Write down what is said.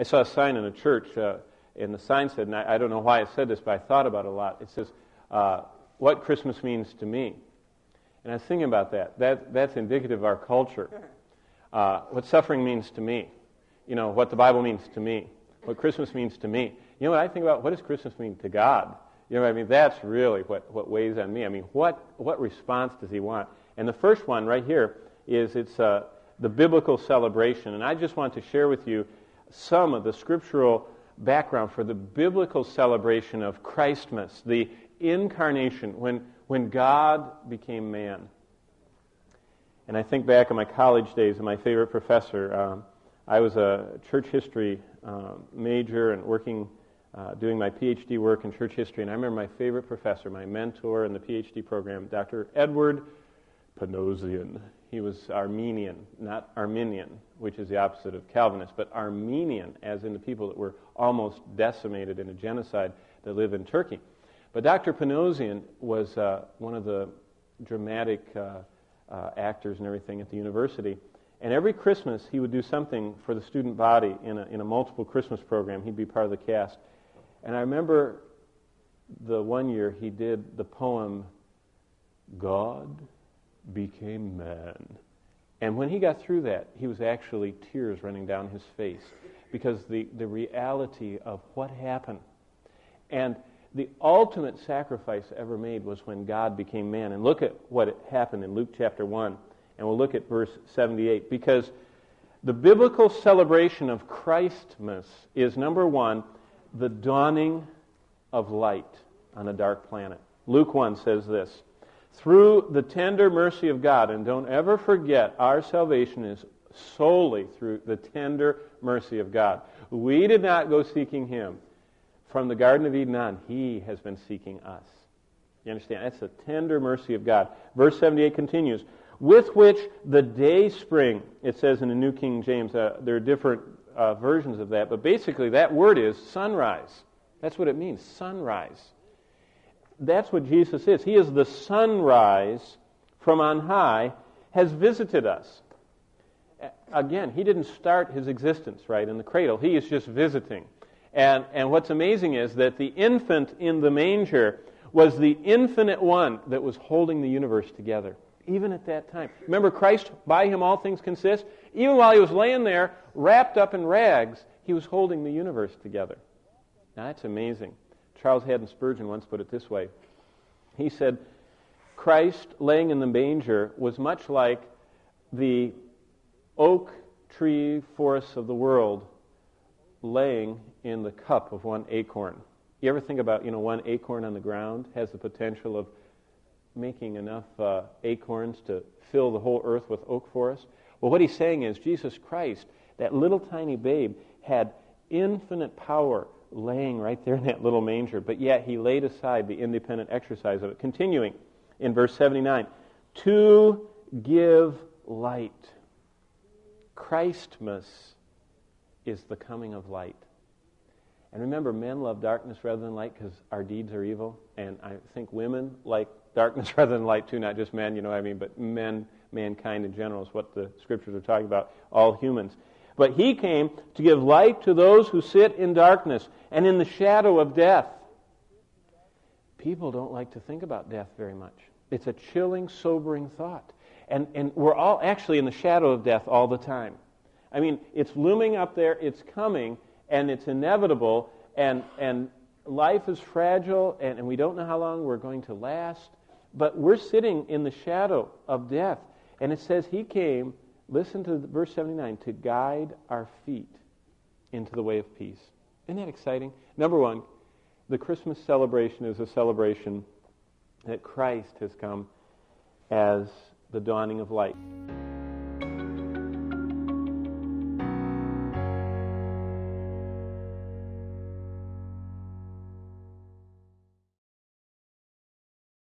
I saw a sign in a church, and the sign said, and I don't know why it said this, but I thought about it a lot. It says, what Christmas means to me. And I was thinking about that. That's indicative of our culture. What suffering means to me. What the Bible means to me. What Christmas means to me. You know what I think about? What does Christmas mean to God? That's really what weighs on me. What response does he want? And the first one right here is it's the biblical celebration. And I just want to share with you some of the scriptural background for the biblical celebration of Christmas, the incarnation, when God became man. And I think back in my college days, and my favorite professor, I was a church history major and doing my PhD work in church history. And I remember my favorite professor, my mentor in the PhD program, Dr. Edward Panosian. He was Armenian, not Arminian, which is the opposite of Calvinist, but Armenian, as in the people that were almost decimated in a genocide that live in Turkey. But Dr. Panosian was one of the dramatic actors and everything at the university. And every Christmas, he would do something for the student body in a multiple Christmas program. He'd be part of the cast. And I remember the one year he did the poem, God Became Man. And when he got through that, he was actually tears running down his face because the reality of what happened. And the ultimate sacrifice ever made was when God became man. And look at what happened in Luke chapter 1. And we'll look at verse 78. Because the biblical celebration of Christmas is, number one, the dawning of light on a dark planet. Luke 1 says this, through the tender mercy of God, and don't ever forget, our salvation is solely through the tender mercy of God. We did not go seeking him. From the Garden of Eden on, he has been seeking us. You understand? That's the tender mercy of God. Verse 78 continues, with which the day spring, it says in the New King James, there are different versions of that, but basically that word is sunrise. That's what it means, sunrise. That's what Jesus is. He is the sunrise from on high, has visited us. Again, he didn't start his existence, right, in the cradle. He is just visiting. And what's amazing is that the infant in the manger was the infinite one that was holding the universe together, even at that time. Remember, Christ, by him all things consist. Even while he was laying there, wrapped up in rags, he was holding the universe together. Now, that's amazing. Charles Haddon Spurgeon once put it this way. He said, Christ laying in the manger was much like the oak tree forests of the world laying in the cup of one acorn. You ever think about, one acorn on the ground has the potential of making enough acorns to fill the whole earth with oak forests? Well, what he's saying is Jesus Christ, that little tiny babe, had infinite power laying right there in that little manger, but yet he laid aside the independent exercise of it. Continuing in verse 79, to give light. Christmas is the coming of light. And remember, men love darkness rather than light because our deeds are evil. And I think women like darkness rather than light too, not just men, but mankind in general is what the scriptures are talking about, all humans. But he came to give light to those who sit in darkness and in the shadow of death. People don't like to think about death very much. It's a chilling, sobering thought. And we're all actually in the shadow of death all the time. It's looming up there, it's coming, and it's inevitable, and life is fragile, and we don't know how long we're going to last, but we're sitting in the shadow of death. And it says he came, listen to verse 79, to guide our feet into the way of peace. Isn't that exciting? Number one, the Christmas celebration is a celebration that Christ has come as the dawning of light.